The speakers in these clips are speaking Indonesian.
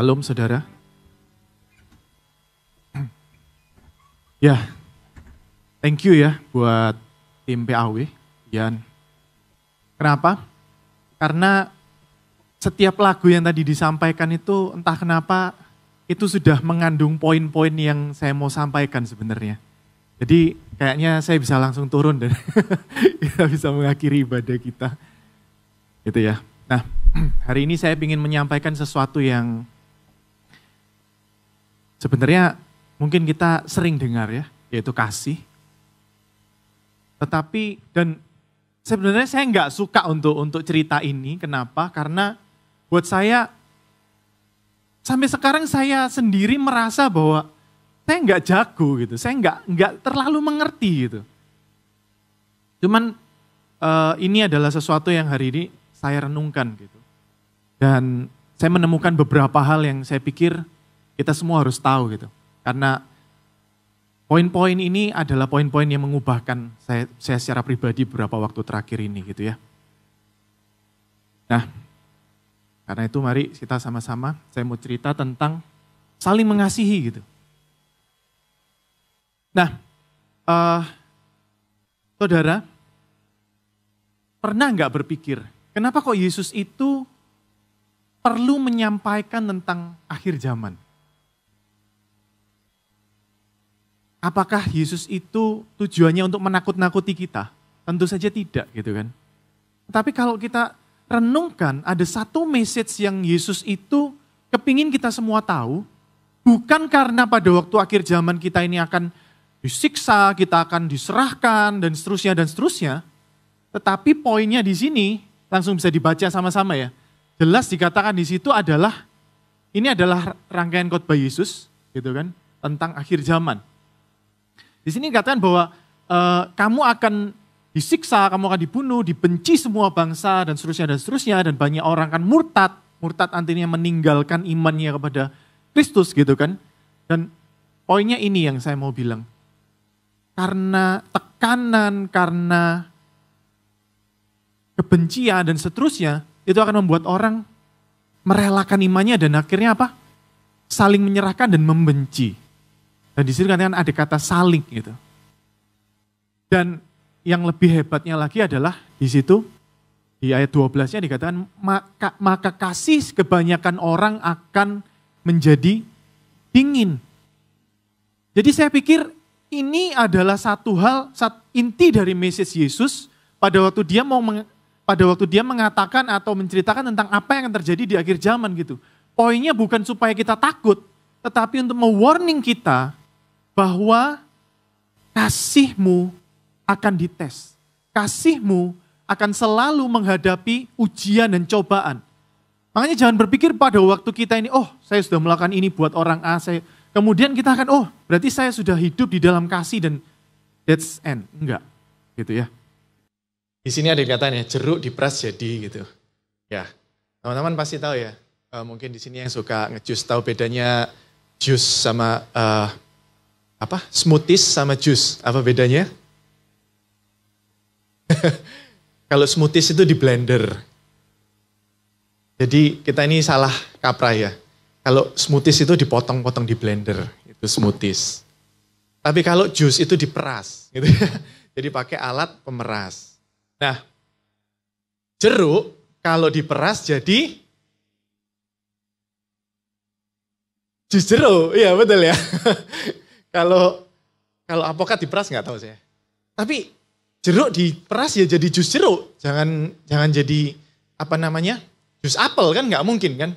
Shalom saudara. Ya, thank you ya buat tim PAW. Kenapa? Karena setiap lagu yang tadi disampaikan itu entah kenapa itu sudah mengandung poin-poin yang saya mau sampaikan sebenarnya. Jadi kayaknya saya bisa langsung turun dan kita bisa mengakhiri ibadah kita. Gitu ya. Nah, hari ini saya ingin menyampaikan sesuatu yang sebenarnya mungkin kita sering dengar ya, yaitu kasih. Tetapi, dan sebenarnya saya nggak suka untuk cerita ini, kenapa? Karena buat saya, sampai sekarang saya sendiri merasa bahwa saya nggak jago gitu, saya nggak terlalu mengerti gitu. Cuman ini adalah sesuatu yang hari ini saya renungkan gitu. Dan saya menemukan beberapa hal yang saya pikir kita semua harus tahu gitu. Karena poin-poin ini adalah poin-poin yang mengubahkan saya secara pribadi beberapa waktu terakhir ini gitu ya. Nah, karena itu mari kita sama-sama, saya mau cerita tentang saling mengasihi gitu. Nah, saudara, pernah nggak berpikir, kenapa kok Yesus itu perlu menyampaikan tentang akhir zaman? Apakah Yesus itu tujuannya untuk menakut-nakuti kita? Tentu saja tidak gitu kan. Tapi kalau kita renungkan, ada satu message yang Yesus itu kepingin kita semua tahu, bukan karena pada waktu akhir zaman kita ini akan disiksa, kita akan diserahkan, dan seterusnya, tetapi poinnya di sini, langsung bisa dibaca sama-sama ya. Jelas dikatakan di situ adalah, ini adalah rangkaian khotbah Yesus, gitu kan, tentang akhir zaman. Di sini dikatakan bahwa kamu akan disiksa, kamu akan dibunuh, dibenci semua bangsa, dan seterusnya, dan banyak orang akan murtad. Murtad artinya meninggalkan imannya kepada Kristus gitu kan. Dan poinnya ini yang saya mau bilang. Karena tekanan, karena kebencian dan seterusnya, itu akan membuat orang merelakan imannya dan akhirnya apa? Saling menyerahkan dan membenci. Dan di sini kan ada kata saling gitu. Dan yang lebih hebatnya lagi adalah di situ, di ayat 12-nya dikatakan, maka kasih kebanyakan orang akan menjadi dingin. Jadi saya pikir ini adalah satu hal, inti dari message Yesus pada waktu dia mengatakan atau menceritakan tentang apa yang akan terjadi di akhir zaman gitu. Poinnya bukan supaya kita takut, tetapi untuk mewarning kita bahwa kasihmu akan dites. Kasihmu akan selalu menghadapi ujian dan cobaan. Makanya jangan berpikir pada waktu kita ini, oh saya sudah melakukan ini buat orang A, kemudian kita akan, oh berarti saya sudah hidup di dalam kasih dan that's end. Enggak, gitu ya. Di sini ada katanya, jeruk diperas jadi gitu. Ya, teman-teman pasti tahu ya, mungkin di sini yang suka ngejus tahu bedanya jus sama smoothies sama jus, apa bedanya? Kalau smoothies itu di blender. Jadi kita ini salah kaprah ya. Kalau smoothies itu dipotong-potong di blender, itu smoothies. Tapi kalau jus itu diperas, gitu. Jadi pakai alat pemeras. Nah, jeruk kalau diperas jadi jus jeruk, iya betul ya. Kalau apokat diperas nggak tahu saya. Tapi jeruk diperas ya jadi jus jeruk. Jangan jadi jus apel kan nggak mungkin kan.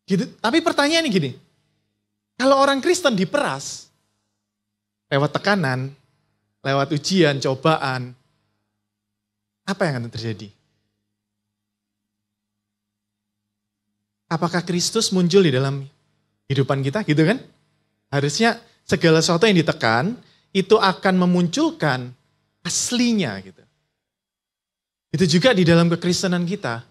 Gitu. Tapi pertanyaannya gini, kalau orang Kristen diperas lewat tekanan, lewat ujian, cobaan, apa yang akan terjadi? Apakah Kristus muncul di dalam kehidupan kita gitu kan? Harusnya segala sesuatu yang ditekan itu akan memunculkan aslinya gitu. Itu juga di dalam kekristenan kita.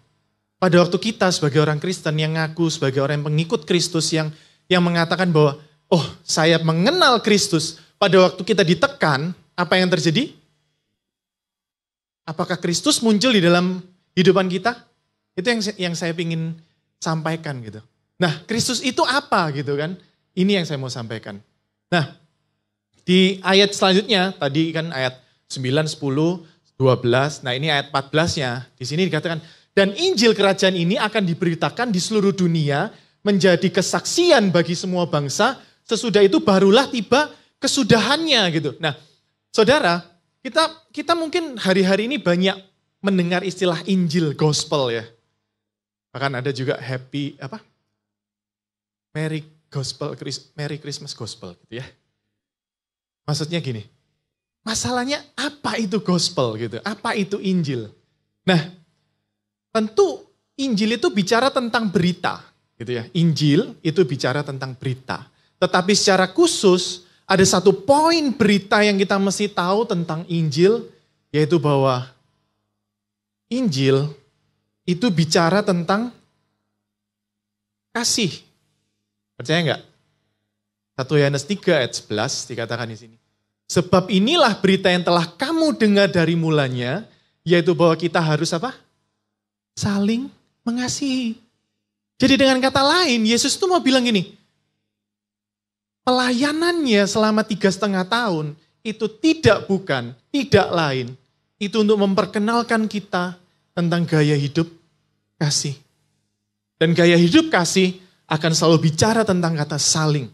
Pada waktu kita sebagai orang Kristen yang ngaku sebagai orang yang pengikut Kristus yang mengatakan bahwa oh saya mengenal Kristus. Pada waktu kita ditekan, apa yang terjadi? Apakah Kristus muncul di dalam kehidupan kita? Itu yang saya ingin sampaikan gitu. Nah, Kristus itu apa gitu kan? Ini yang saya mau sampaikan. Nah, di ayat selanjutnya, tadi kan ayat 9, 10, 12, nah ini ayat 14-nya. Di sini dikatakan, dan Injil kerajaan ini akan diberitakan di seluruh dunia, menjadi kesaksian bagi semua bangsa, sesudah itu barulah tiba kesudahannya gitu. Nah, saudara, kita mungkin hari-hari ini banyak mendengar istilah Injil Gospel ya. Bahkan ada juga Merry Christmas Gospel gitu ya. Maksudnya gini, masalahnya apa itu gospel gitu, apa itu Injil? Nah, tentu Injil itu bicara tentang berita gitu ya. Injil itu bicara tentang berita. Tetapi secara khusus ada satu poin berita yang kita mesti tahu tentang Injil, yaitu bahwa Injil itu bicara tentang kasih. Percaya enggak? 1 Yohanes 3 ayat 11 dikatakan di sini. Sebab inilah berita yang telah kamu dengar dari mulanya, yaitu bahwa kita harus apa? Saling mengasihi. Jadi dengan kata lain, Yesus itu mau bilang gini, pelayanannya selama 3,5 tahun, itu tidak lain. Itu untuk memperkenalkan kita tentang gaya hidup kasih. Dan gaya hidup kasih akan selalu bicara tentang kata saling.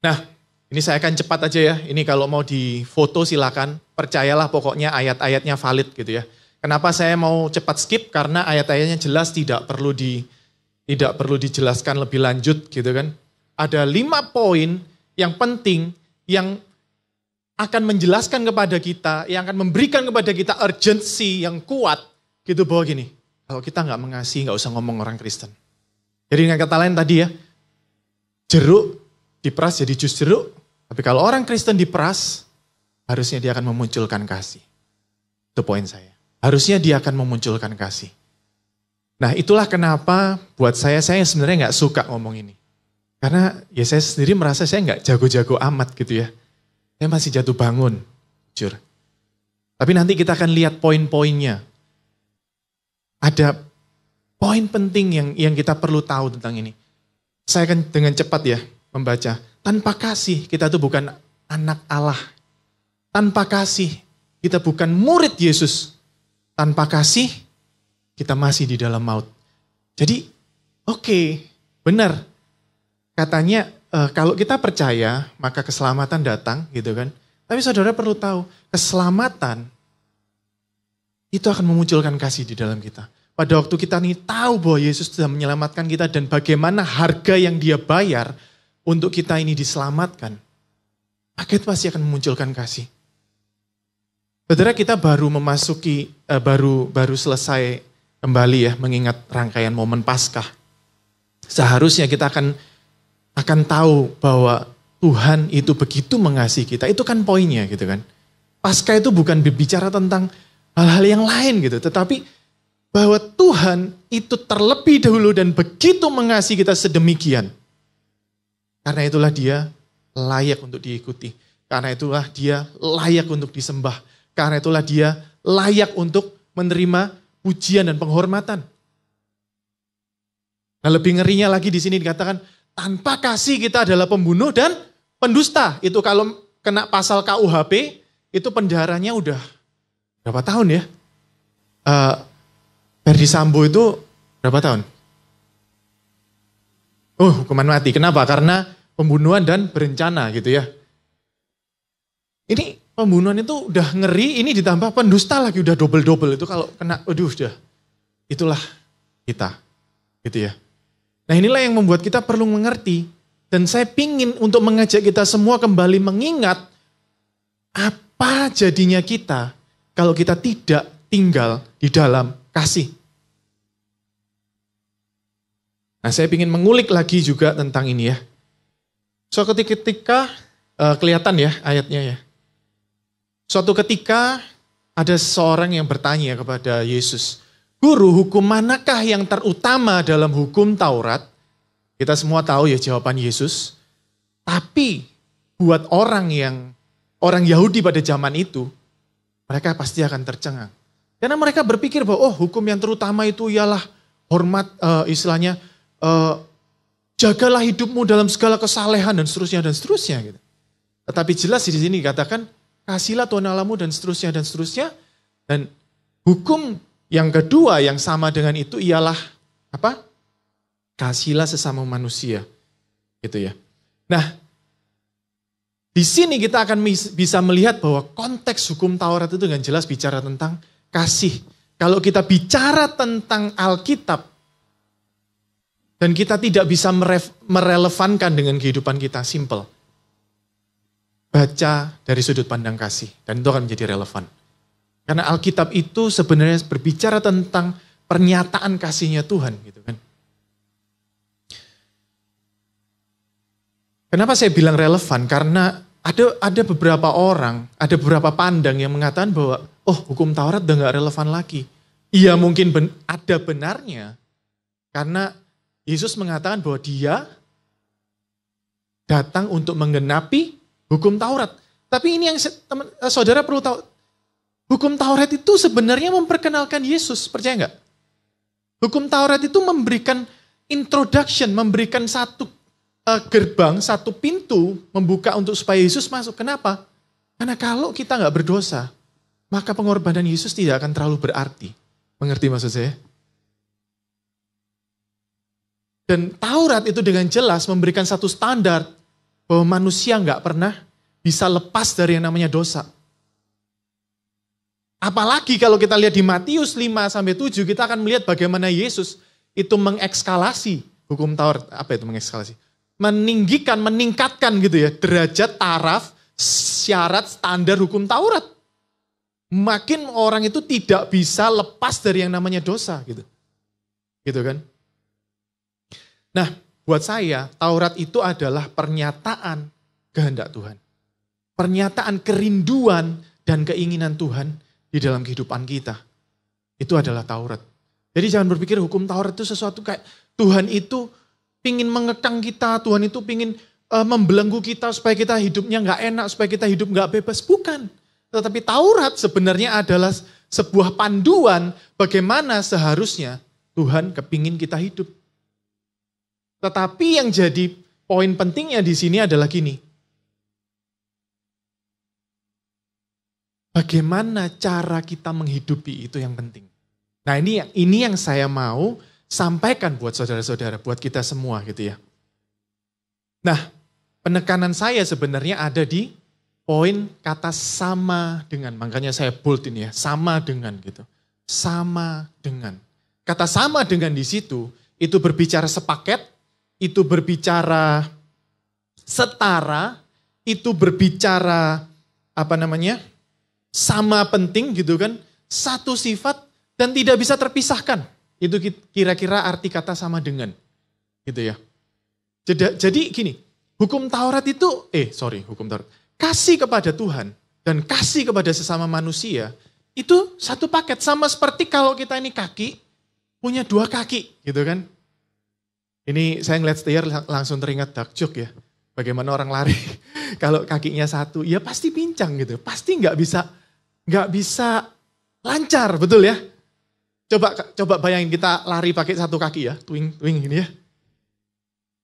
Nah, ini saya akan cepat aja ya. Ini kalau mau difoto silakan. Percayalah pokoknya ayat-ayatnya valid gitu ya. Kenapa saya mau cepat skip? Karena ayat-ayatnya jelas tidak perlu dijelaskan lebih lanjut gitu kan. Ada 5 poin yang penting yang akan menjelaskan kepada kita, yang akan memberikan kepada kita urgency yang kuat gitu bahwa gini. Kalau kita nggak mengasihi, nggak usah ngomong orang Kristen. Jadi dengan kata lain tadi ya, jeruk diperas jadi jus jeruk, tapi kalau orang Kristen diperas, harusnya dia akan memunculkan kasih. Itu poin saya. Harusnya dia akan memunculkan kasih. Nah itulah kenapa buat saya sebenarnya nggak suka ngomong ini. Karena ya saya sendiri merasa saya nggak jago-jago amat gitu ya. Saya masih jatuh bangun, jujur. Tapi nanti kita akan lihat poin-poinnya. Ada poin penting yang kita perlu tahu tentang ini. Saya akan dengan cepat ya membaca. Tanpa kasih kita tuh bukan anak Allah. Tanpa kasih kita bukan murid Yesus. Tanpa kasih kita masih di dalam maut. Jadi oke, benar. Katanya kalau kita percaya maka keselamatan datang gitu kan. Tapi saudara perlu tahu keselamatan itu akan memunculkan kasih di dalam kita. Pada waktu kita nih tahu bahwa Yesus sudah menyelamatkan kita dan bagaimana harga yang dia bayar untuk kita ini diselamatkan, maka itu pasti akan memunculkan kasih. Saudara, kita baru memasuki, baru selesai kembali ya mengingat rangkaian momen Paskah. Seharusnya kita akan tahu bahwa Tuhan itu begitu mengasihi kita. Itu kan poinnya gitu kan. Paskah itu bukan berbicara tentang hal-hal yang lain gitu, tetapi bahwa Tuhan itu terlebih dahulu dan begitu mengasihi kita sedemikian. Karena itulah dia layak untuk diikuti. Karena itulah dia layak untuk disembah. Karena itulah dia layak untuk menerima pujian dan penghormatan. Nah lebih ngerinya lagi di sini dikatakan, tanpa kasih kita adalah pembunuh dan pendusta. Itu kalau kena pasal KUHP, itu penjaranya udah berapa tahun ya? Ferdy Sambo itu berapa tahun? Hukuman mati. Kenapa? Karena pembunuhan dan berencana gitu ya. Ini pembunuhan itu udah ngeri, ini ditambah pendusta lagi udah double-double. Itu kalau kena, udah. Itulah kita. Gitu ya. Nah inilah yang membuat kita perlu mengerti. Dan saya pingin untuk mengajak kita semua kembali mengingat apa jadinya kita kalau kita tidak tinggal di dalam kasih. Nah saya ingin mengulik lagi juga tentang ini ya. Suatu ketika kelihatan ya ayatnya ya. Suatu ketika ada seorang yang bertanya kepada Yesus, Guru, hukum manakah yang terutama dalam hukum Taurat? Kita semua tahu ya jawaban Yesus. Tapi buat orang Yahudi pada zaman itu, mereka pasti akan tercengang. Karena mereka berpikir bahwa hukum yang terutama itu ialah hormat, istilahnya, jagalah hidupmu dalam segala kesalehan dan seterusnya gitu. Tetapi jelas di sini dikatakan, kasihlah Tuhan Allahmu dan seterusnya. Dan hukum yang kedua yang sama dengan itu ialah apa? Kasihlah sesama manusia. Gitu ya. Nah, di sini kita akan bisa melihat bahwa konteks hukum Taurat itu dengan jelas bicara tentang kasih. Kalau kita bicara tentang Alkitab, dan kita tidak bisa merelevankan dengan kehidupan kita, simple. Baca dari sudut pandang kasih, dan itu akan menjadi relevan. Karena Alkitab itu sebenarnya berbicara tentang pernyataan kasihnya Tuhan. Gitu kan. Kenapa saya bilang relevan? Karena ada beberapa orang, ada beberapa pandang yang mengatakan bahwa, hukum Taurat udah gak relevan lagi. Iya mungkin ada benarnya, karena Yesus mengatakan bahwa dia datang untuk menggenapi hukum Taurat. Tapi ini yang saudara perlu tahu, hukum Taurat itu sebenarnya memperkenalkan Yesus, percaya nggak? Hukum Taurat itu memberikan introduction, memberikan satu gerbang, satu pintu, membuka untuk supaya Yesus masuk. Kenapa? Karena kalau kita nggak berdosa, maka pengorbanan Yesus tidak akan terlalu berarti. Mengerti maksud saya? Dan Taurat itu dengan jelas memberikan satu standar bahwa manusia nggak pernah bisa lepas dari yang namanya dosa. Apalagi kalau kita lihat di Matius 5-7, kita akan melihat bagaimana Yesus itu mengekskalasi hukum Taurat. Apa itu mengekskalasi? Meningkatkan gitu ya, derajat, taraf, syarat, standar hukum Taurat. Makin orang itu tidak bisa lepas dari yang namanya dosa gitu. Gitu kan? Nah, buat saya, Taurat itu adalah pernyataan kehendak Tuhan. Pernyataan kerinduan dan keinginan Tuhan di dalam kehidupan kita. Itu adalah Taurat. Jadi jangan berpikir hukum Taurat itu sesuatu kayak Tuhan itu pingin mengekang kita, Tuhan itu pingin membelenggu kita supaya kita hidupnya gak enak, supaya kita hidup gak bebas. Bukan. Tetapi Taurat sebenarnya adalah sebuah panduan bagaimana seharusnya Tuhan kepingin kita hidup. Tetapi yang jadi poin pentingnya di sini adalah gini. Bagaimana cara kita menghidupi itu yang penting. Nah ini yang saya mau sampaikan buat saudara-saudara, buat kita semua gitu ya. Nah penekanan saya sebenarnya ada di poin kata sama dengan. Makanya saya bold ini ya, sama dengan gitu. Sama dengan. Kata sama dengan di situ, itu berbicara sepaket, itu berbicara setara, itu berbicara sama penting gitu kan, satu sifat dan tidak bisa terpisahkan. Itu kira-kira arti kata sama dengan, gitu ya. Jadi gini, hukum Taurat itu, hukum Taurat, kasih kepada Tuhan dan kasih kepada sesama manusia itu satu paket, sama seperti kalau kita ini kaki punya dua kaki, gitu kan. Ini saya ngeliat setir langsung teringat dark joke ya. Bagaimana orang lari kalau kakinya satu, ya pasti pincang gitu. Pasti nggak bisa lancar, betul ya? Coba bayangin kita lari pakai satu kaki ya, twing gini ya.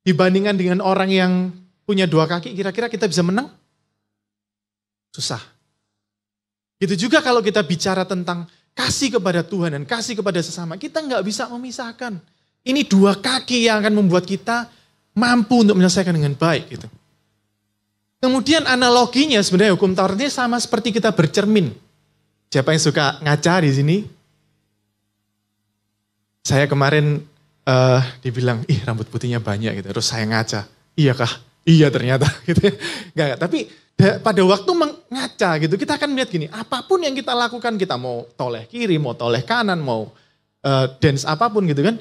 Dibandingkan dengan orang yang punya dua kaki, kira-kira kita bisa menang? Susah. Gitu juga kalau kita bicara tentang kasih kepada Tuhan dan kasih kepada sesama, kita nggak bisa memisahkan. Ini dua kaki yang akan membuat kita mampu untuk menyelesaikan dengan baik gitu. Kemudian analoginya sebenarnya hukum Taurat ini sama seperti kita bercermin. Siapa yang suka ngaca di sini? Saya kemarin dibilang, rambut putihnya banyak gitu. Terus saya ngaca, iya kah? Iya ternyata gitu. Enggak, tapi pada waktu mengaca gitu, kita akan melihat gini, apapun yang kita lakukan, kita mau toleh kiri, mau toleh kanan, mau dance apapun gitu kan.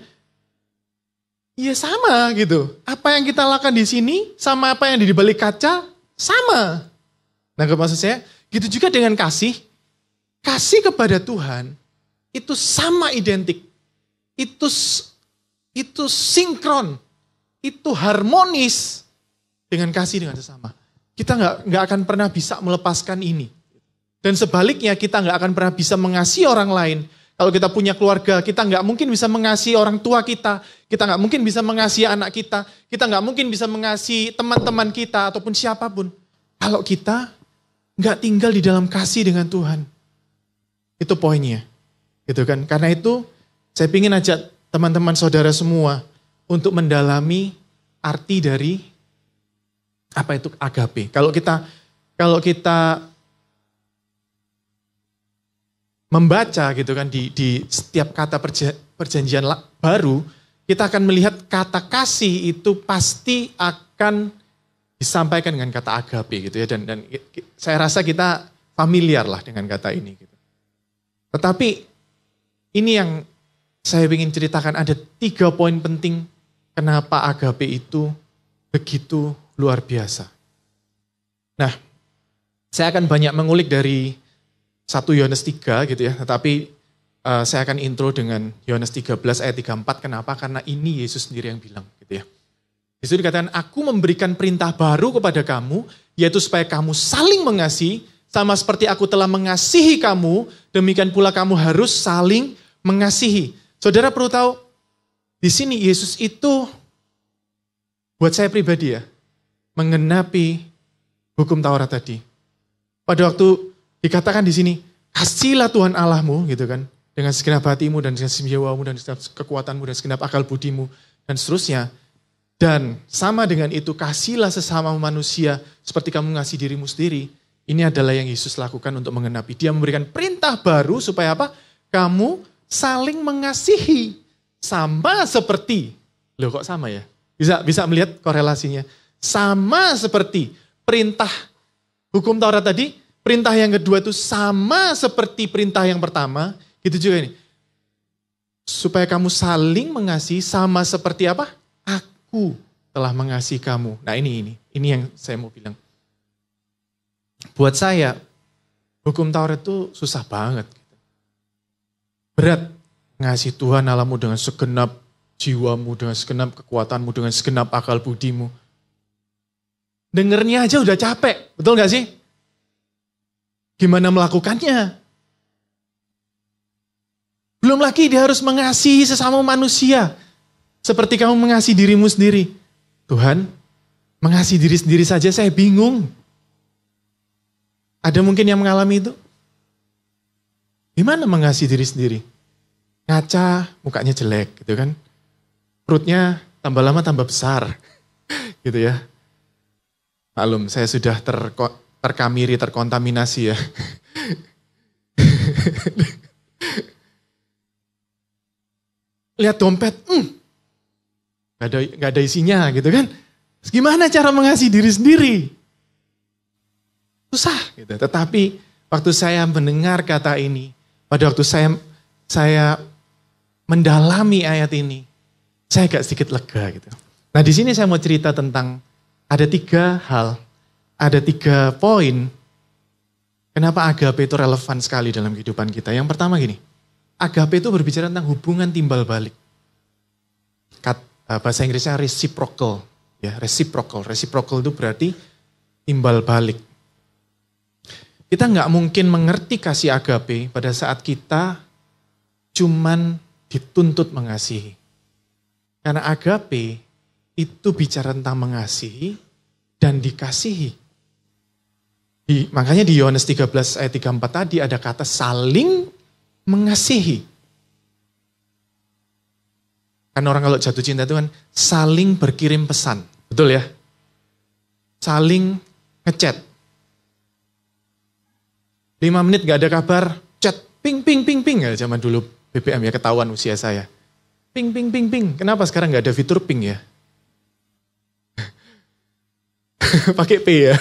Iya sama gitu. Apa yang kita lakukan di sini sama apa yang di balik kaca sama. Nah maksud saya, gitu juga dengan kasih. Kasih kepada Tuhan itu sama identik. Itu sinkron. Itu harmonis dengan kasih dengan sesama. Kita nggak akan pernah bisa melepaskan ini. Dan sebaliknya kita nggak akan pernah bisa mengasihi orang lain Kalau kita punya keluarga, kita nggak mungkin bisa mengasihi orang tua kita nggak mungkin bisa mengasihi anak kita nggak mungkin bisa mengasihi teman-teman kita ataupun siapapun. Kalau kita nggak tinggal di dalam kasih dengan Tuhan. Itu poinnya. Gitu kan? Karena itu saya ingin ajak teman-teman saudara semua untuk mendalami arti dari apa itu agape. Kalau kita membaca gitu kan di setiap kata perjanjian baru, kita akan melihat kata kasih itu pasti akan disampaikan dengan kata agape gitu ya, dan saya rasa kita familiar lah dengan kata ini gitu. Tetapi ini yang saya ingin ceritakan, ada 3 poin penting kenapa agape itu begitu luar biasa. Nah, saya akan banyak mengulik dari 1 Yohanes 3 gitu ya, tetapi saya akan intro dengan Yohanes 13 ayat 34. Kenapa? Karena ini Yesus sendiri yang bilang gitu ya. Yesus dikatakan, aku memberikan perintah baru kepada kamu, yaitu supaya kamu saling mengasihi, sama seperti aku telah mengasihi kamu, demikian pula kamu harus saling mengasihi. Saudara perlu tahu, di sini Yesus itu, buat saya pribadi ya, menggenapi hukum Taurat tadi. Pada waktu dikatakan di sini, kasihlah Tuhan Allahmu gitu kan, dengan segenap hatimu dan dengan segenap jiwamu dan segenap kekuatanmu dan segenap akal budimu dan seterusnya. Dan sama dengan itu, kasihlah sesama manusia seperti kamu mengasihi dirimu sendiri. Ini adalah yang Yesus lakukan untuk menggenapi. Dia memberikan perintah baru supaya apa? Kamu saling mengasihi sama seperti. Loh kok sama ya? Bisa melihat korelasinya. Sama seperti perintah hukum Taurat tadi. Perintah yang kedua itu sama seperti perintah yang pertama. Gitu juga ini. Supaya kamu saling mengasihi sama seperti apa? Aku telah mengasihi kamu. Nah ini yang saya mau bilang. Buat saya, hukum Taurat itu susah banget. Berat mengasihi Tuhan Allahmu dengan segenap jiwamu, dengan segenap kekuatanmu, dengan segenap akal budimu. Dengernya aja udah capek, betul gak sih? Gimana melakukannya? Belum lagi dia harus mengasihi sesama manusia. Seperti kamu mengasihi dirimu sendiri. Tuhan, mengasihi diri sendiri saja saya bingung. Ada mungkin yang mengalami itu? Gimana mengasihi diri sendiri? Ngaca, mukanya jelek gitu kan. Perutnya tambah lama tambah besar. Gitu ya. Maklum, saya sudah terkamiri, terkontaminasi ya. Lihat dompet, gak ada isinya gitu kan. Gimana cara mengasihi diri sendiri? Susah gitu. Tetapi waktu saya mendengar kata ini, pada waktu saya mendalami ayat ini, saya agak sedikit lega gitu. Nah di sini saya mau cerita tentang ada 3 hal, ada 3 poin kenapa agape itu relevan sekali dalam kehidupan kita. Yang pertama gini, agape itu berbicara tentang hubungan timbal balik. Bahasa Inggrisnya reciprocal. Ya, reciprocal itu berarti timbal balik. Kita nggak mungkin mengerti kasih agape pada saat kita cuman dituntut mengasihi. Karena agape itu bicara tentang mengasihi dan dikasihi. Makanya di Yohanes 13 ayat 34 tadi ada kata saling mengasihi. Kan orang kalau jatuh cinta itu kan saling berkirim pesan. Betul ya? Saling ngechat. 5 menit gak ada kabar, chat, ping, ping, ping, ping. Ya, zaman dulu BBM ya, ketahuan usia saya. Ping, ping, ping, ping. Kenapa sekarang gak ada fitur ping ya? Pakai P ya.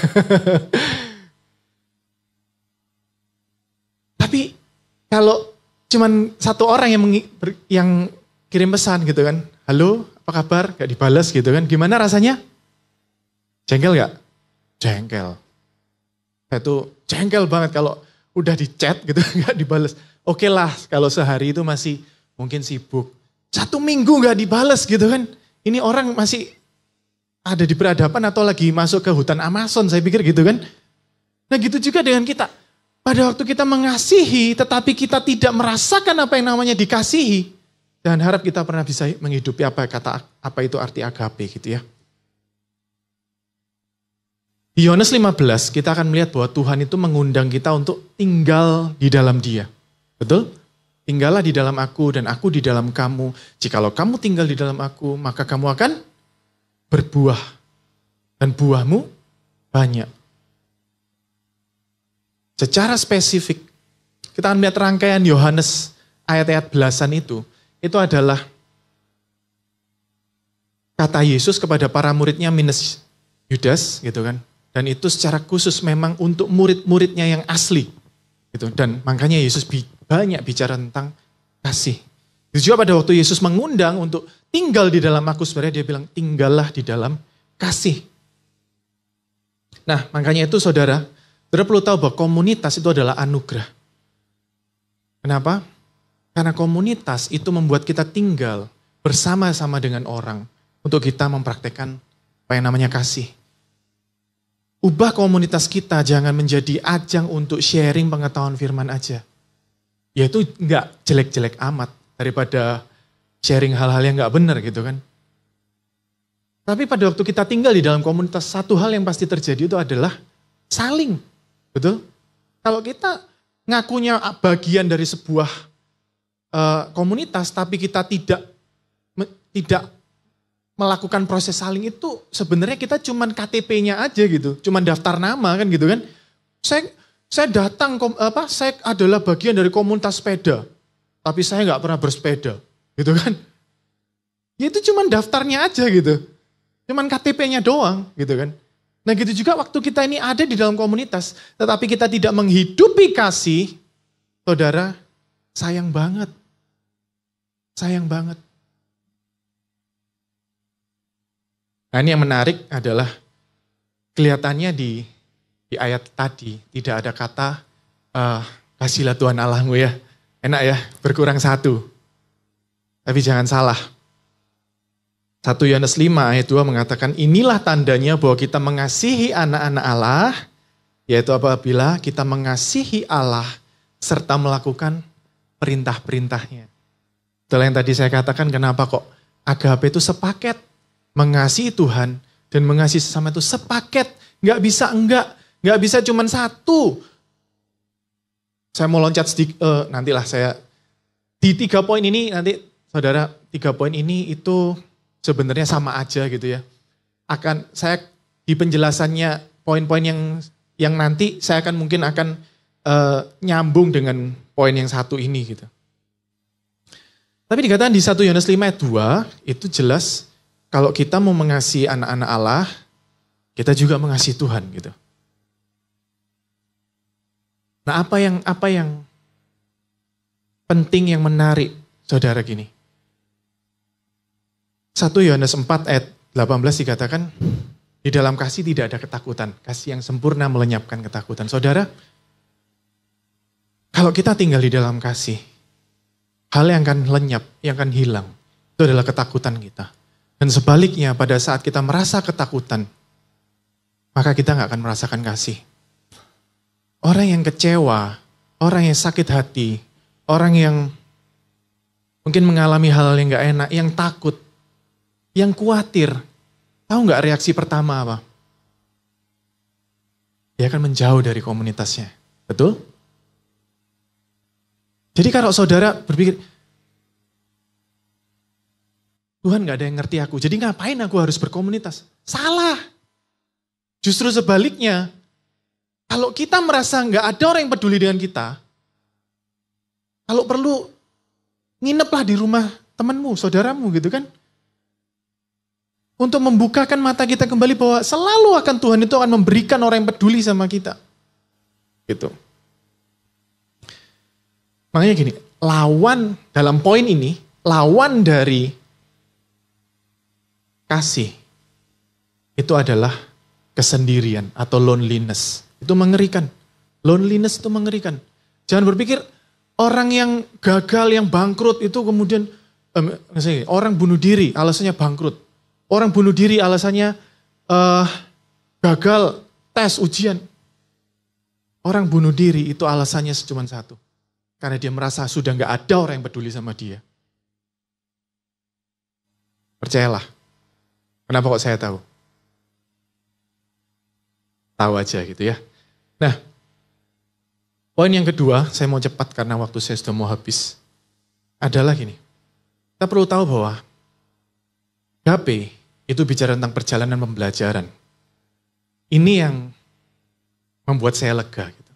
Tapi kalau cuman satu orang yang kirim pesan gitu kan, halo, apa kabar? Gak dibalas gitu kan, gimana rasanya? Jengkel gak? Jengkel. Saya tuh jengkel banget kalau udah di chat gitu gak dibalas. Oke lah kalau sehari itu masih mungkin sibuk. 1 minggu gak dibalas gitu kan. Ini orang masih ada di peradaban atau lagi masuk ke hutan Amazon saya pikir gitu kan. Nah gitu juga dengan kita. pada waktu kita mengasihi, tetapi kita tidak merasakan apa yang namanya dikasihi, dan harap kita pernah bisa menghidupi apa itu arti agape gitu ya. Di Yohanes 15 kita akan melihat bahwa Tuhan itu mengundang kita untuk tinggal di dalam Dia. Betul? Tinggallah di dalam aku dan aku di dalam kamu. Jikalau kamu tinggal di dalam aku, maka kamu akan berbuah. Dan buahmu banyak. Secara spesifik, kita akan melihat rangkaian Yohanes ayat-ayat belasan itu adalah kata Yesus kepada para muridnya minus Yudas gitu kan. Dan itu secara khusus memang untuk murid-muridnya yang asli. Gitu. Dan makanya Yesus banyak bicara tentang kasih. Itu juga pada waktu Yesus mengundang untuk tinggal di dalam aku, sebenarnya dia bilang tinggallah di dalam kasih. Nah makanya itu saudara perlu tahu bahwa komunitas itu adalah anugerah. Kenapa? Karena komunitas itu membuat kita tinggal bersama-sama dengan orang untuk kita mempraktekkan apa yang namanya kasih. Ubah komunitas kita jangan menjadi ajang untuk sharing pengetahuan firman aja. Yaitu enggak jelek-jelek amat daripada sharing hal-hal yang enggak benar gitu kan. Tapi pada waktu kita tinggal di dalam komunitas, satu hal yang pasti terjadi itu adalah saling. Betul? Kalau kita ngakunya bagian dari sebuah komunitas, tapi kita tidak melakukan proses saling itu, sebenarnya kita cuman KTP-nya aja gitu, cuman daftar nama kan gitu kan. Saya datang, saya adalah bagian dari komunitas sepeda, tapi saya nggak pernah bersepeda, gitu kan. Ya itu cuman daftarnya aja gitu, cuman KTP-nya doang gitu kan. Nah gitu juga waktu kita ini ada di dalam komunitas, tetapi kita tidak menghidupi kasih, saudara, sayang banget. Sayang banget. Nah ini yang menarik adalah kelihatannya di ayat tadi tidak ada kata kasihlah Tuhan Allahmu ya. Enak ya, berkurang satu. Tapi jangan salah. 1 Yohanes 5 ayat 2 mengatakan inilah tandanya bahwa kita mengasihi anak-anak Allah, yaitu apabila kita mengasihi Allah serta melakukan perintah-perintahnya. Itulah yang tadi saya katakan kenapa kok agape itu sepaket. Mengasihi Tuhan dan mengasihi sesama itu sepaket. Nggak bisa enggak. Nggak bisa cuma satu. Saya mau loncat sedikit, nantilah saya. Di 3 poin ini nanti saudara, 3 poin ini itu sebenarnya sama aja gitu ya. Saya di penjelasannya poin-poin yang nanti saya mungkin akan nyambung dengan poin yang satu ini gitu. Tapi dikatakan di 1 Yohanes 5 ayat 2 itu jelas kalau kita mau mengasihi anak-anak Allah, kita juga mengasihi Tuhan gitu. Nah apa yang penting yang menarik saudara gini. 1 Yohanes 4 ayat 18 dikatakan, di dalam kasih tidak ada ketakutan. Kasih yang sempurna melenyapkan ketakutan. Saudara, kalau kita tinggal di dalam kasih, hal yang akan lenyap, yang akan hilang, itu adalah ketakutan kita. Dan sebaliknya pada saat kita merasa ketakutan, maka kita gak akan merasakan kasih. Orang yang kecewa, orang yang sakit hati, orang yang mungkin mengalami hal yang gak enak, yang takut, yang khawatir, tahu gak reaksi pertama apa? Dia akan menjauh dari komunitasnya. Betul? Jadi kalau saudara berpikir, Tuhan gak ada yang ngerti aku, jadi ngapain aku harus berkomunitas? Salah. Justru sebaliknya, kalau kita merasa gak ada orang yang peduli dengan kita, kalau perlu, ngineplah di rumah temanmu, saudaramu gitu kan. Untuk membukakan mata kita kembali bahwa selalu akan Tuhan itu akan memberikan orang yang peduli sama kita. Gitu. Makanya gini, lawan dalam poin ini, lawan dari kasih itu adalah kesendirian atau loneliness. Itu mengerikan. Loneliness itu mengerikan. Jangan berpikir orang yang gagal, yang bangkrut itu kemudian, orang bunuh diri alasannya bangkrut. Orang bunuh diri alasannya gagal tes ujian. Orang bunuh diri itu alasannya cuma satu. Karena dia merasa sudah nggak ada orang yang peduli sama dia. Percayalah. Kenapa kok saya tahu? Tahu aja gitu ya. Nah, poin yang kedua, saya mau cepat karena waktu saya sudah mau habis. Adalah gini. Kita perlu tahu bahwa agape itu bicara tentang perjalanan pembelajaran. Ini yang membuat saya lega. Gitu.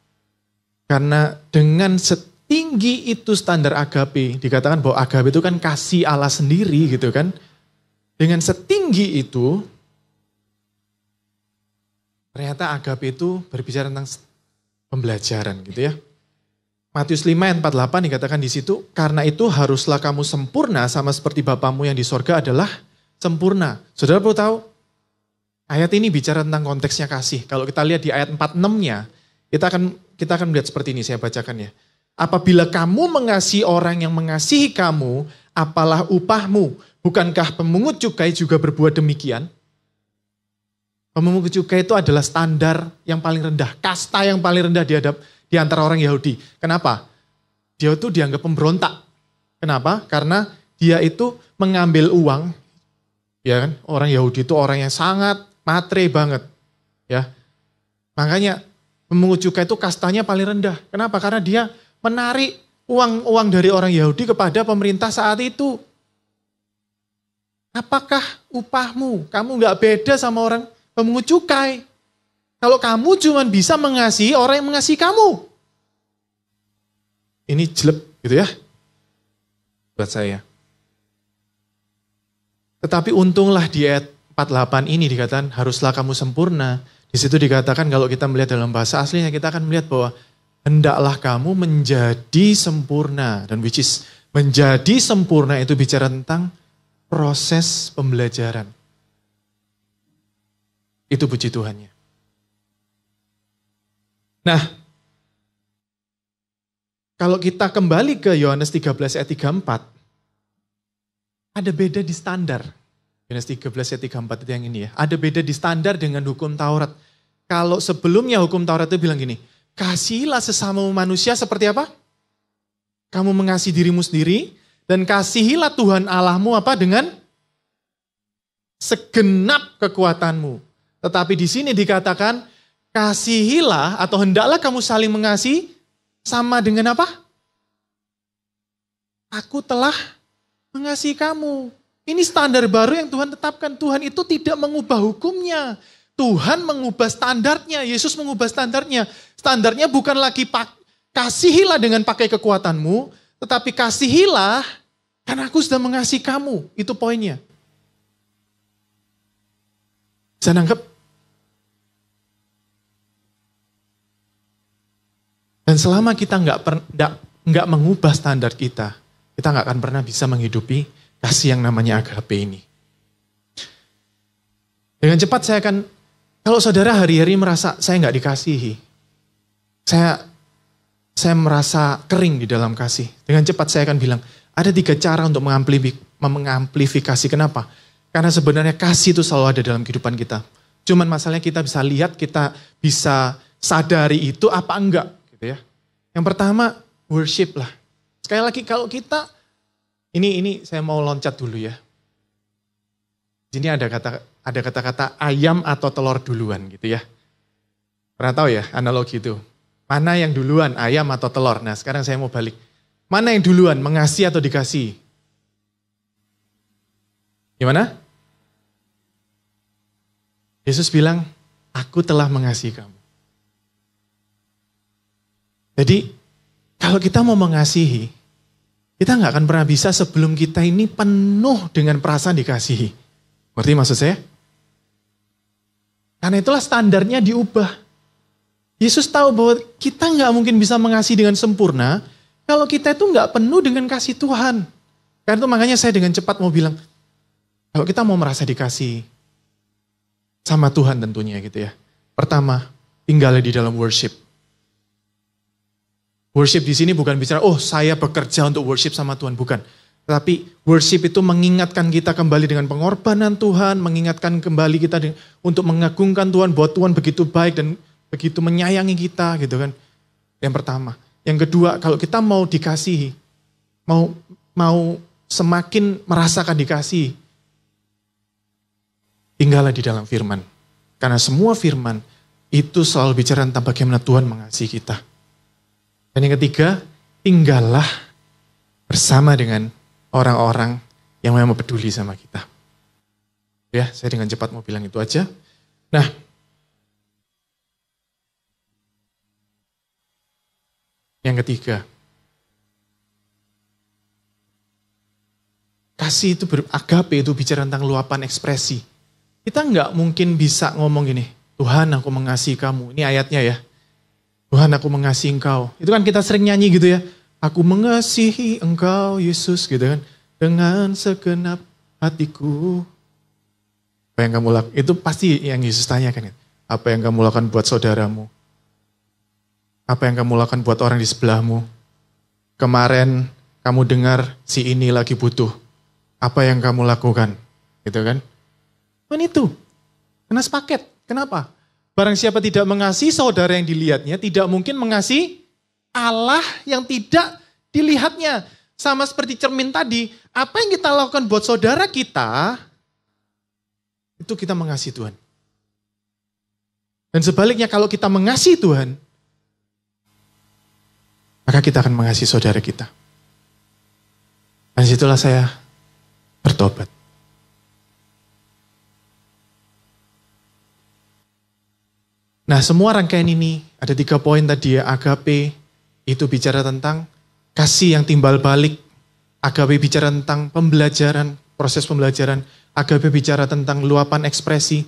Karena dengan setinggi itu standar agape, dikatakan bahwa agape itu kan kasih Allah sendiri gitu kan. Dengan setinggi itu, ternyata agape itu berbicara tentang pembelajaran gitu ya. Matius 5 ayat 48 dikatakan di situ, karena itu haruslah kamu sempurna sama seperti Bapamu yang di sorga adalah sempurna. Saudara perlu tahu, ayat ini bicara tentang konteksnya kasih. Kalau kita lihat di ayat 46-nya, kita akan melihat seperti ini, saya bacakan ya. Apabila kamu mengasihi orang yang mengasihi kamu, apalah upahmu? Bukankah pemungut cukai juga berbuat demikian? Pemungut cukai itu adalah standar yang paling rendah, kasta yang paling rendah di antara orang Yahudi. Kenapa? Dia itu dianggap pemberontak. Kenapa? Karena dia itu mengambil uang, ya kan? Orang Yahudi itu orang yang sangat matre banget, ya. Makanya pemungut cukai itu kastanya paling rendah. Kenapa? Karena dia menarik uang dari orang Yahudi kepada pemerintah saat itu. Apakah upahmu? Kamu nggak beda sama orang pemungut cukai. Kalau kamu cuma bisa mengasihi orang yang mengasihi kamu. Ini jelek gitu ya. Buat saya. Tetapi untunglah di ayat 48 ini dikatakan haruslah kamu sempurna. Di situ dikatakan kalau kita melihat dalam bahasa aslinya kita akan melihat bahwa hendaklah kamu menjadi sempurna. Dan which is menjadi sempurna itu bicara tentang proses pembelajaran. Itu puji Tuhannya. Nah, kalau kita kembali ke Yohanes 13 ayat 34, ada beda di standar. Yohanes 13 ayat 34 itu yang ini ya. Ada beda di standar dengan hukum Taurat. Kalau sebelumnya hukum Taurat itu bilang gini, kasihilah sesama manusia seperti apa? Kamu mengasihi dirimu sendiri, dan kasihilah Tuhan Allahmu apa? Dengan segenap kekuatanmu. Tetapi di sini dikatakan, kasihilah atau hendaklah kamu saling mengasihi sama dengan apa? Aku telah mengasihi kamu. Ini standar baru yang Tuhan tetapkan. Tuhan itu tidak mengubah hukumnya. Tuhan mengubah standarnya. Yesus mengubah standarnya. Standarnya bukan lagi kasihilah dengan pakai kekuatanmu, tetapi kasihilah karena aku sudah mengasihi kamu. Itu poinnya. Bisa nangkep? Dan selama kita nggak mengubah standar kita nggak akan pernah bisa menghidupi kasih yang namanya agape ini. Dengan cepat saya akan, kalau saudara hari-hari merasa saya nggak dikasihi, saya merasa kering di dalam kasih. Dengan cepat saya akan bilang, ada 3 cara untuk mengamplifikasi. Kenapa? Karena sebenarnya kasih itu selalu ada dalam kehidupan kita. Cuman masalahnya kita bisa lihat, kita bisa sadari itu apa enggak. Gitu ya. Yang pertama, worship lah. Sekali lagi kalau kita, ini saya mau loncat dulu ya. Di sini ada kata-kata ayam atau telur duluan gitu ya. Pernah tahu ya analogi itu? Mana yang duluan, ayam atau telur? Nah sekarang saya mau balik. Mana yang duluan, mengasihi atau dikasihi? Gimana? Yesus bilang, aku telah mengasihi kamu. Jadi, kalau kita mau mengasihi, kita nggak akan pernah bisa sebelum kita ini penuh dengan perasaan dikasihi. Ngerti maksud saya? Karena itulah standarnya diubah. Yesus tahu bahwa kita nggak mungkin bisa mengasihi dengan sempurna kalau kita itu nggak penuh dengan kasih Tuhan. Karena itu makanya saya dengan cepat mau bilang, kalau kita mau merasa dikasihi sama Tuhan tentunya gitu ya. Pertama, tinggallah di dalam worship. Worship di sini bukan bicara, oh saya bekerja untuk worship sama Tuhan, bukan. Tetapi worship itu mengingatkan kita kembali dengan pengorbanan Tuhan, mengingatkan kembali kita untuk mengagungkan Tuhan, bahwa Tuhan begitu baik dan begitu menyayangi kita gitu kan. Yang pertama. Yang kedua, kalau kita mau dikasihi, mau semakin merasakan dikasihi, tinggallah di dalam firman. Karena semua firman itu selalu bicara tentang bagaimana Tuhan mengasihi kita. Dan yang ketiga, tinggallah bersama dengan orang-orang yang memang peduli sama kita. Ya, saya dengan cepat mau bilang itu aja. Nah, yang ketiga, kasih itu agape itu bicara tentang luapan ekspresi. Kita nggak mungkin bisa ngomong gini, Tuhan aku mengasihi kamu. Ini ayatnya ya. Tuhan aku mengasihi engkau. Itu kan kita sering nyanyi gitu ya. Aku mengasihi engkau Yesus gitu kan. Dengan segenap hatiku. Apa yang kamu lakukan? Itu pasti yang Yesus tanyakan. Apa yang kamu lakukan buat saudaramu? Apa yang kamu lakukan buat orang di sebelahmu? Kemarin kamu dengar si ini lagi butuh. Apa yang kamu lakukan? Gitu kan? Dan itu. Kena sepaket. Kenapa? Barang siapa tidak mengasihi saudara yang dilihatnya, tidak mungkin mengasihi Allah yang tidak dilihatnya. Sama seperti cermin tadi, apa yang kita lakukan buat saudara kita, itu kita mengasihi Tuhan. Dan sebaliknya kalau kita mengasihi Tuhan, maka kita akan mengasihi saudara kita. Dan situlah saya bertobat. Nah, semua rangkaian ini, ada 3 poin tadi ya, agape itu bicara tentang kasih yang timbal balik, agape bicara tentang pembelajaran, proses pembelajaran, agape bicara tentang luapan ekspresi.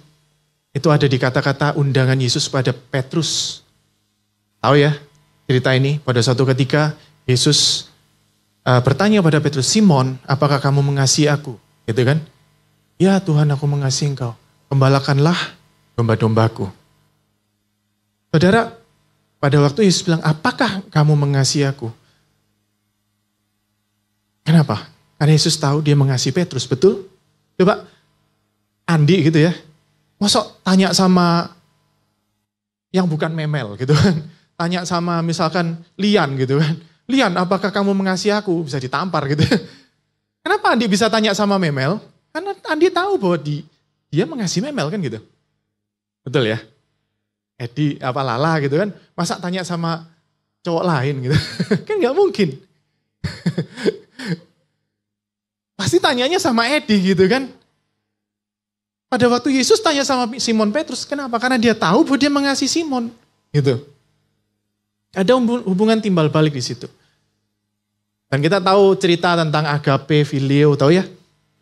Itu ada di kata-kata undangan Yesus pada Petrus. Tahu ya cerita ini? Pada suatu ketika Yesus bertanya pada Petrus, Simon, apakah kamu mengasihi aku? Gitu kan? Ya Tuhan, aku mengasihi engkau. Gembalakanlah domba-dombaku. Saudara, pada waktu Yesus bilang, apakah kamu mengasihi aku? Kenapa? Karena Yesus tahu dia mengasihi Petrus, betul? Coba Andi gitu ya, masa tanya sama yang bukan memel gitu kan. Tanya sama misalkan Lian gitu kan. Lian, apakah kamu mengasihi aku? Bisa ditampar gitu. Kenapa Andi bisa tanya sama memel? Karena Andi tahu bahwa dia mengasihi memel kan gitu. Betul ya? Edi apa Lala gitu kan. Masa tanya sama cowok lain gitu. Kan gak mungkin. Pasti tanyanya sama Edi gitu kan. Pada waktu Yesus tanya sama Simon Petrus, kenapa? Karena dia tahu bahwa dia mengasihi Simon. Gitu. Ada hubungan timbal balik di situ. Dan kita tahu cerita tentang agape, filio, tahu ya?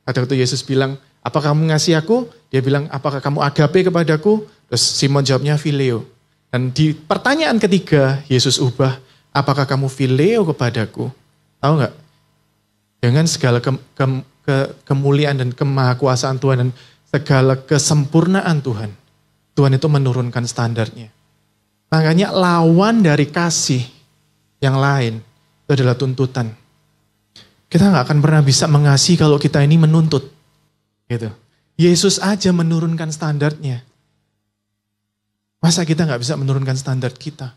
Pada waktu Yesus bilang, apakah kamu mengasihi aku? Dia bilang, apakah kamu agape kepadaku? Terus Simon jawabnya filio. Dan di pertanyaan ketiga, Yesus ubah, apakah kamu filio kepadaku? Tahu nggak? Dengan segala kemuliaan dan kemahakuasaan Tuhan dan segala kesempurnaan Tuhan, Tuhan itu menurunkan standarnya. Makanya lawan dari kasih yang lain itu adalah tuntutan. Kita nggak akan pernah bisa mengasihi kalau kita ini menuntut. Gitu. Yesus aja menurunkan standarnya. Masa kita nggak bisa menurunkan standar kita?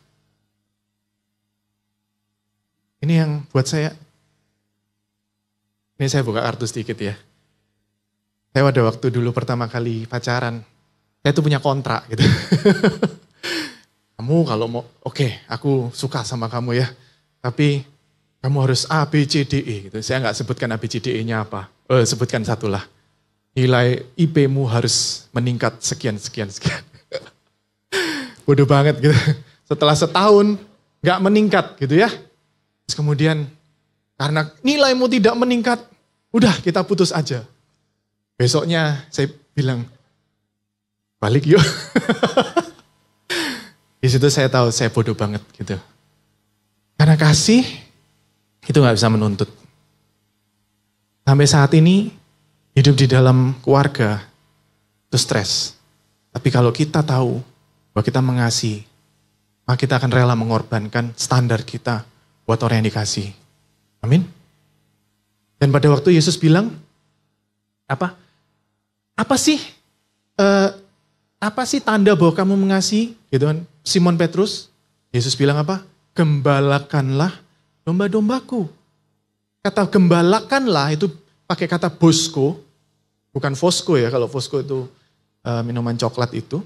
Ini yang buat saya, ini saya buka kartu sedikit ya. Saya pada waktu dulu pertama kali pacaran, saya tuh punya kontrak gitu. Kamu kalau mau, oke, aku suka sama kamu ya, tapi kamu harus A, B, C, D, E gitu. Saya nggak sebutkan A, B, C, D, E-nya apa. Sebutkan satu lah. Nilai IP-mu harus meningkat sekian. Bodoh banget gitu. Setelah setahun nggak meningkat gitu ya. Terus kemudian karena nilaimu tidak meningkat, udah kita putus aja. Besoknya saya bilang, balik yuk. Di situ saya tahu saya bodoh banget gitu. Karena kasih itu nggak bisa menuntut. Sampai saat ini hidup di dalam keluarga itu stres. Tapi kalau kita tahu bahwa kita mengasihi, maka kita akan rela mengorbankan standar kita buat orang yang dikasihi. Amin. Dan pada waktu Yesus bilang, apa sih tanda bahwa kamu mengasihi? Gitu kan? Simon Petrus, Yesus bilang apa? Gembalakanlah domba-dombaku. Kata gembalakanlah itu pakai kata bosko, bukan fosco ya, kalau fosco itu minuman coklat itu.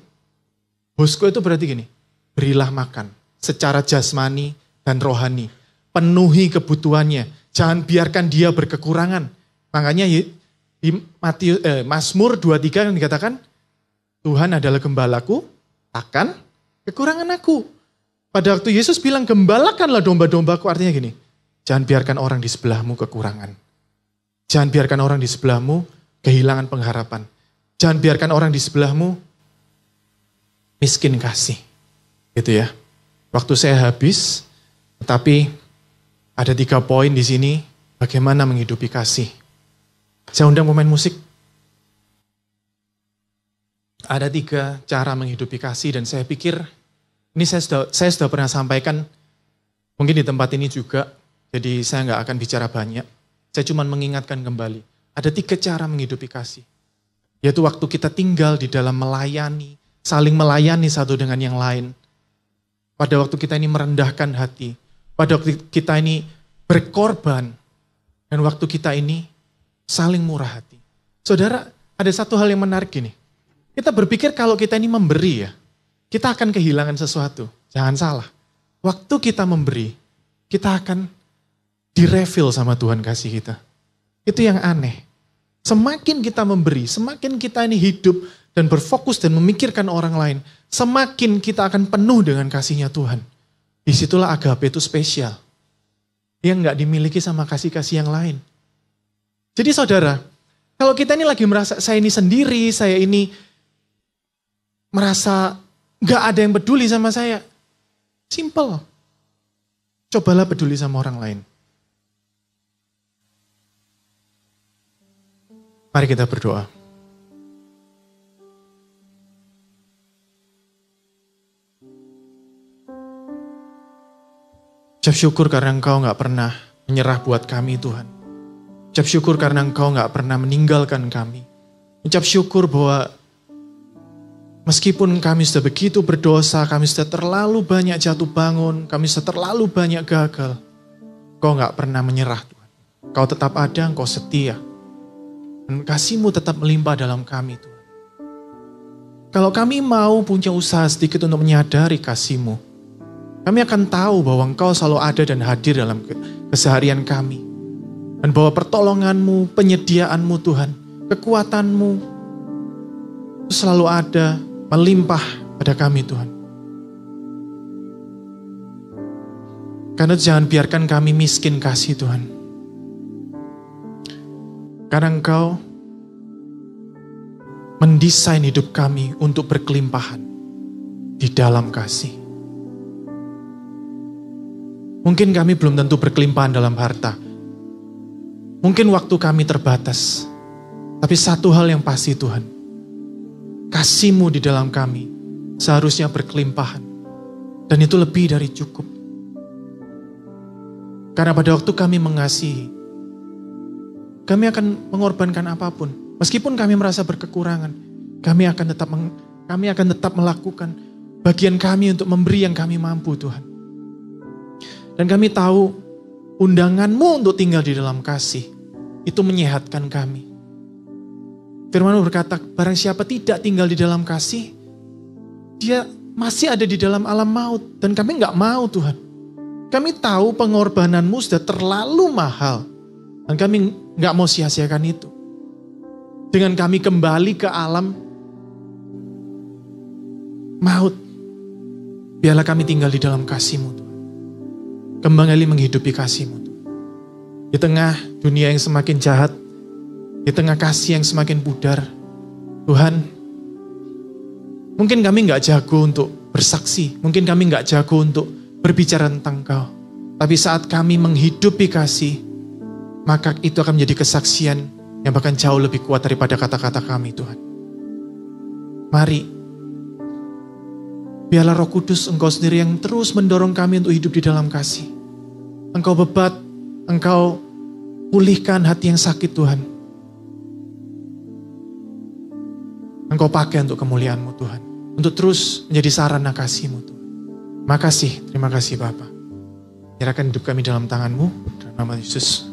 Bosko itu berarti gini, berilah makan secara jasmani dan rohani. Penuhi kebutuhannya, jangan biarkan dia berkekurangan. Makanya di Mazmur 23 yang dikatakan, Tuhan adalah gembalaku, takkan kekurangan aku. Pada waktu Yesus bilang, gembalakanlah domba-dombaku, artinya gini, jangan biarkan orang di sebelahmu kekurangan. Jangan biarkan orang di sebelahmu kehilangan pengharapan. Jangan biarkan orang di sebelahmu miskin kasih. Gitu ya. Waktu saya habis, tetapi ada 3 poin di sini, bagaimana menghidupi kasih. Saya undang pemain musik. Ada 3 cara menghidupi kasih dan saya pikir, ini saya sudah pernah sampaikan, mungkin di tempat ini juga, jadi saya nggak akan bicara banyak. Saya cuma mengingatkan kembali, ada 3 cara menghidupi kasih. Yaitu waktu kita tinggal di dalam melayani, saling melayani satu dengan yang lain. Pada waktu kita ini merendahkan hati, pada waktu kita ini berkorban, dan waktu kita ini saling murah hati. Saudara, ada satu hal yang menarik ini. Kita berpikir kalau kita ini memberi ya, kita akan kehilangan sesuatu. Jangan salah. Waktu kita memberi, kita akan direfill sama Tuhan kasih kita. Itu yang aneh. Semakin kita memberi, semakin kita ini hidup dan berfokus dan memikirkan orang lain, semakin kita akan penuh dengan kasihnya Tuhan. Disitulah agape itu spesial. Yang gak dimiliki sama kasih-kasih yang lain. Jadi saudara, kalau kita ini lagi merasa saya ini sendiri, saya ini merasa gak ada yang peduli sama saya. Simple. Cobalah peduli sama orang lain. Mari kita berdoa. Ucap syukur karena Engkau gak pernah menyerah buat kami Tuhan. Ucap syukur karena Engkau gak pernah meninggalkan kami. Ucap syukur bahwa meskipun kami sudah begitu berdosa, kami sudah terlalu banyak jatuh bangun, kami sudah terlalu banyak gagal. Engkau gak pernah menyerah Tuhan. Engkau tetap ada, Engkau setia. Dan kasih-Mu tetap melimpah dalam kami Tuhan. Kalau kami mau punya usaha sedikit untuk menyadari kasih-Mu, kami akan tahu bahwa Engkau selalu ada dan hadir dalam keseharian kami. Dan bahwa pertolongan-Mu, penyediaan-Mu Tuhan, kekuatan-Mu itu selalu ada, melimpah pada kami Tuhan. Karena jangan biarkan kami miskin kasih Tuhan. Karena Engkau mendesain hidup kami untuk berkelimpahan di dalam kasih. Mungkin kami belum tentu berkelimpahan dalam harta. Mungkin waktu kami terbatas. Tapi satu hal yang pasti Tuhan, kasih-Mu di dalam kami seharusnya berkelimpahan. Dan itu lebih dari cukup. Karena pada waktu kami mengasihi, kami akan mengorbankan apapun. Meskipun kami merasa berkekurangan, kami akan tetap melakukan bagian kami untuk memberi yang kami mampu Tuhan. Dan kami tahu undangan-Mu untuk tinggal di dalam kasih, itu menyehatkan kami. Firman-Mu berkata, barang siapa tidak tinggal di dalam kasih, dia masih ada di dalam alam maut. Dan kami gak mau Tuhan. Kami tahu pengorbanan-Mu sudah terlalu mahal. Dan kami gak mau sia-siakan itu. Dengan kami kembali ke alam maut, biarlah kami tinggal di dalam kasih-Mu Tuhan. Kembali menghidupi kasih-Mu. Di tengah dunia yang semakin jahat, di tengah kasih yang semakin pudar, Tuhan, mungkin kami gak jago untuk bersaksi, mungkin kami gak jago untuk berbicara tentang Engkau, tapi saat kami menghidupi kasih, maka itu akan menjadi kesaksian yang bahkan jauh lebih kuat daripada kata-kata kami Tuhan. Mari, biarlah Roh Kudus Engkau sendiri yang terus mendorong kami untuk hidup di dalam kasih. Engkau bebat, Engkau pulihkan hati yang sakit Tuhan. Engkau pakai untuk kemuliaan-Mu Tuhan. Untuk terus menjadi sarana kasih-Mu Tuhan. Makasih, terima kasih Bapa. Nyerahkan hidup kami dalam tangan-Mu, dalam nama Yesus.